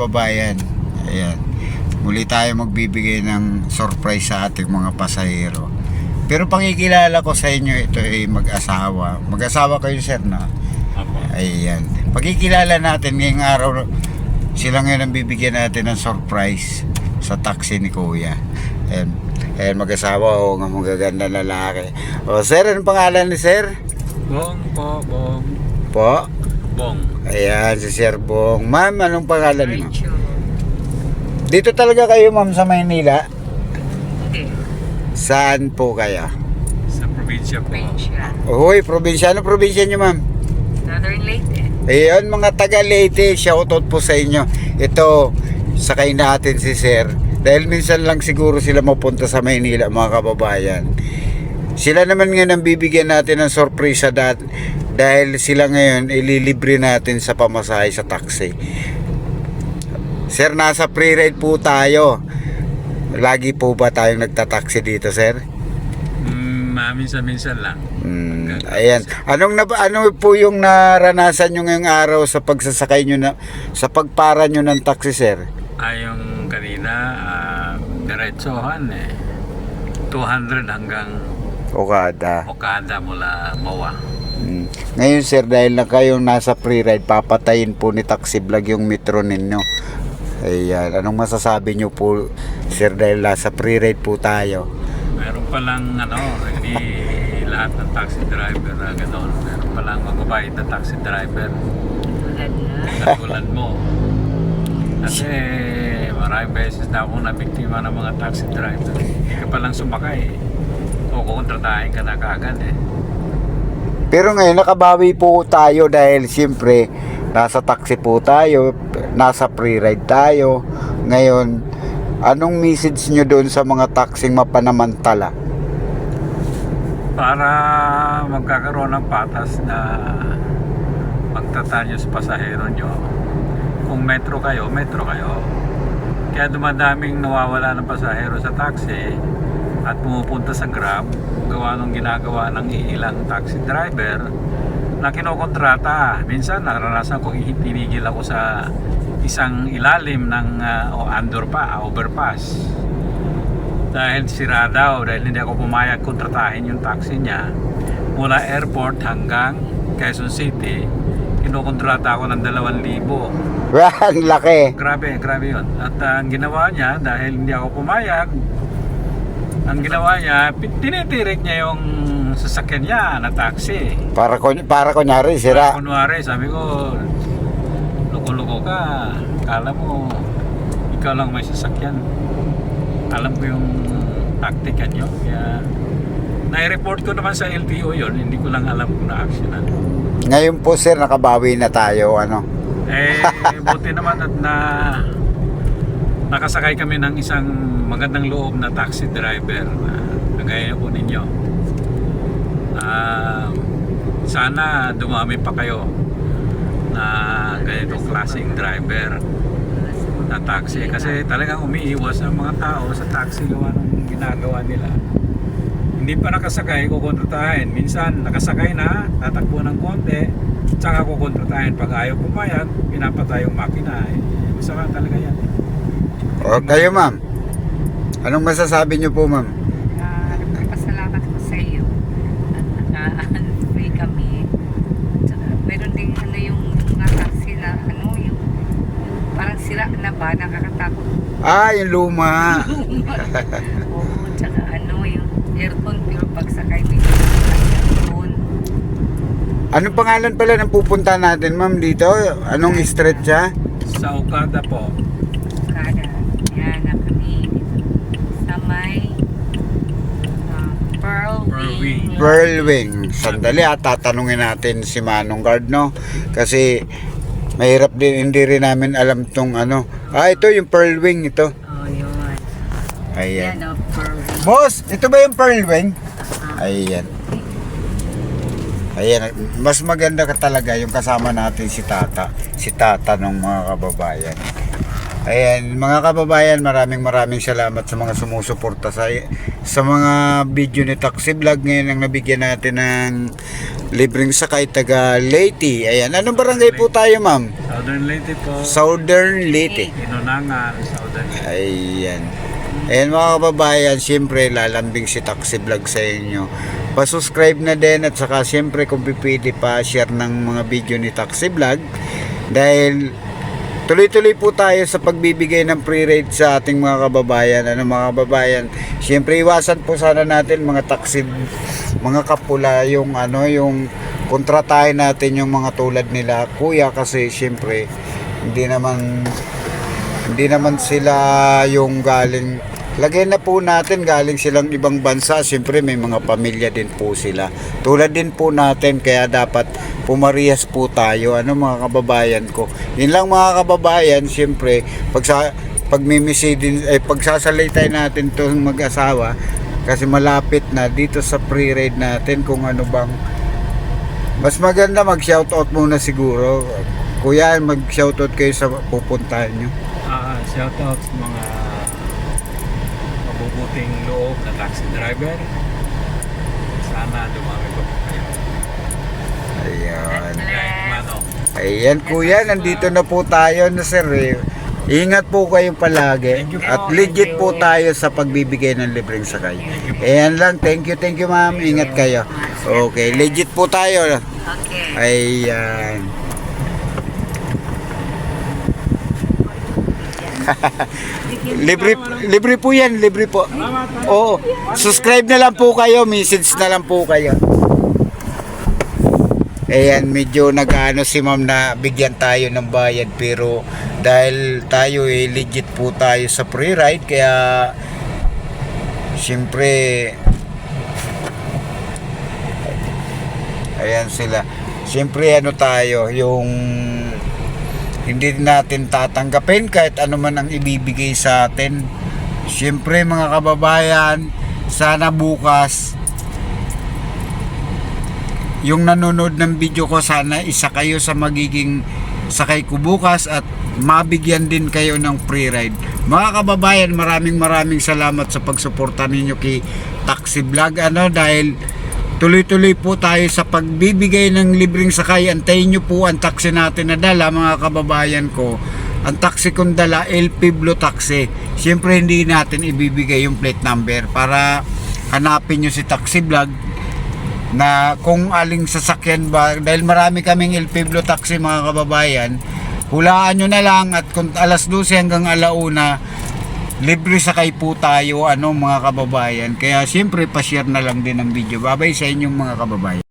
kababayan, ayan, muli tayo magbibigay ng surprise sa ating mga pasahero. Pero pakikilala ko sa inyo, ito ay mag-asawa. Mag-asawa kayo, sir, na? Ayan. Pakikilala natin ngayong araw, sila ngayon ang bibigyan natin ng surprise sa taxi ni Kuya. Ayan. Ayan, mag-asawa, o nga magaganda lalaki. O, sir, anong pangalan ni sir? Bong po, Bong. Po? Bong. Ayan, si Sir Bong. Ma'am, anong pangalan niyo? Rachel. Dito talaga kayo, ma'am, sa Maynila? Hindi. Saan po kayo? Sa probinsya po. Provincia. Uy, probinsya. Ano probinsya niyo, ma'am? Northern Leyte. Ayun, mga taga Leyte, shoutout po sa inyo. Ito, sakay natin si Sir. Dahil minsan lang siguro sila mapunta sa Maynila, mga kababayan. Sila naman ngayon ang bibigyan natin ng sorpresa dahil sila ngayon ililibre natin sa pamasahe sa taxi. Sir, nasa pre-ride po tayo. Lagi po ba tayong nagtataxi dito, sir? Minsan-minsan lang. Ayan. Ano po yung naranasan nyo ngayong araw sa pagsasakay nyo sa pagpara nyo ng taxi, sir? Yung kanina, diretsohan 200 hanggang Okada. Okada mula Mawa. Ngayon, sir, dahil na kayong nasa pre-ride, papatayin po ni Taxi Vlog yung metro ninyo. Ayan. Anong masasabi nyo po, sir, dahil nasa pre-ride po tayo? Meron palang hindi lahat ng taxi driver na gano'n. Meron palang magbabayad na taxi driver. Tulad na. Katulad mo. Kasi maraming beses na akong nabiktima ng mga taxi driver. Hindi ka palang sumakay. O kukontratahin ka na kaagad Pero ngayon, nakabawi po tayo dahil siyempre, nasa taxi po tayo, nasa pre-ride tayo. Ngayon, anong message nyo doon sa mga taxing mapanamantala? Para magkakaroon ng patas na pagtatanyo sa pasahero nyo. Kung metro kayo, metro kayo. Kaya dumadaming nawawala ng pasahero sa taxi at pumupunta sa Grab, gawa ng ginagawa ng ilang taxi driver na kinokontrata. Minsan naranasan ko, tinigil ako sa isang ilalim ng overpass dahil sira daw, dahil hindi ako pumayag kontratahin yung taxi niya mula airport hanggang Quezon City. Kinokontrata ako ng 2,000. Ang laki. Grabe yun. At ang ginawa niya, dahil hindi ako pumayag, ang ginawa niya, tinitirik niya yung sasakyan niya na taxi. Para kunyari, sira. Kunwari, sabi ko, loko-loko ka. Kala mo, ikaw lang may sasakyan. Alam ko yung taktika niyo. Kaya, nai-report ko naman sa LTO yun. Hindi ko lang alam kung na-actionan. Ngayon po, sir, nakabawi na tayo, Buti naman at nakasakay kami ng isang magandang loob na taxi driver na kagaya po ninyo. Sana dumami pa kayo na ganitong klaseng driver na taxi, kasi talagang umiiwas ang mga tao sa taxi gawa ng ginagawa nila. Hindi pa nakasakay, kukontratahin. Minsan nakasakay na, tatakbo ng konti, tsaka kukontratahin. Pag ayaw pumayag, pinapatay yung makina. Masama talaga yan. O, kayo, ma'am. Anong masasabi nyo po, ma'am? Nagpapasalamat ko sa iyo. At naka-free kami. Tsaka, meron din yung mga taxi na yung parang sira na ba, nakakatakot. Yung luma. Oo, tsaka yung aircon, pero pagsakay may aircon. Anong pangalan pala ng pupunta natin, ma'am, dito? Anong street siya? Sa Okada po. Kada. Yan na kami sa may Pearl Wing. Pearl Wing. Sandali, tatanungin natin si Manong Guard, no? Kasi mahirap din, hindi rin namin alam tong ito yung Pearl Wing, ito. Oh, yun. Ayan. Yan, Pearl Wing. Boss, ito ba yung Pearl Wing? Ayan. Ayan, mas maganda ka talaga yung kasama natin si Tata ng mga kababayan. Ayan, mga kababayan, maraming salamat sa mga sumusuporta sa mga video ni Taxi Vlog. Ngayon ang nabigyan natin ng libreng sakay taga Leyte. Ayan, anong barangay po tayo, ma'am? Southern Leyte po. Southern Leyte. Inunangan, Southern Leyte. Ayan. Ayan mga kababayan, siyempre lalambing si Taxi Vlog sa inyo. Pa-subscribe na din at saka siyempre kung pipili pa share ng mga video ni Taxi Vlog. Dahil tuloy-tuloy po tayo sa pagbibigay ng free ride sa ating mga kababayan. Ano mga kababayan, siyempre iwasan po sana natin mga taxi, mga kapula, yung kontratahin natin yung mga tulad nila kuya, kasi siyempre hindi naman sila yung galing, lagay na po natin galing silang ibang bansa, siyempre may mga pamilya din po sila tulad din po natin, kaya dapat pumarehas po tayo, ano mga kababayan ko. Yun lang mga kababayan, siyempre pagsasalitay natin itong mag-asawa kasi malapit na dito sa free ride natin, kung ano bang mas maganda mag-shoutout muna siguro. Kuya, mag-shoutout kayo sa pupuntahan nyo. Shoutout sa mga mabubuting loob na taxi driver. Sana dumami pa po kayo. Ayan. Kahit mano. Ayan kuya, nandito na po tayo na sir. Ingat po kayong palagi. Thank you po. At legit po tayo sa pagbibigay ng libreng sakay. Ayan lang, thank you ma'am. Ingat kayo. Okay, legit po tayo. Okay. Ayan. libre po yan, libre po. Oo, subscribe na lang po kayo, message na lang po kayo. Ayan, medyo nag-ano si ma'am na bigyan tayo ng bayad, pero dahil tayo legit po tayo sa free ride, kaya siyempre ayan sila, siyempre tayo yung hindi natin tatanggapin kahit ano man ang ibibigay sa atin. Siyempre mga kababayan, sana bukas yung nanonood ng video ko, sana isa kayo sa magiging sakay ko bukas at mabigyan din kayo ng free ride. Mga kababayan, maraming salamat sa pagsuporta ninyo kay Taxi Vlog, dahil tuloy-tuloy po tayo sa pagbibigay ng libreng sakay. Antayin nyo po ang taxi natin na dala mga kababayan ko. Ang taxi kong dala, LP Blue Taxi. Siyempre hindi natin ibibigay yung plate number para hanapin nyo si Taxi Vlog na kung aling sasakyan ba. Dahil marami kaming LP Blue Taxi mga kababayan. Hulaan nyo na lang at kung alas 12 hanggang alauna, libre sakay po tayo mga kababayan. Kaya siyempre pa-share na lang din ang video. Bye-bye sa inyong mga kababayan.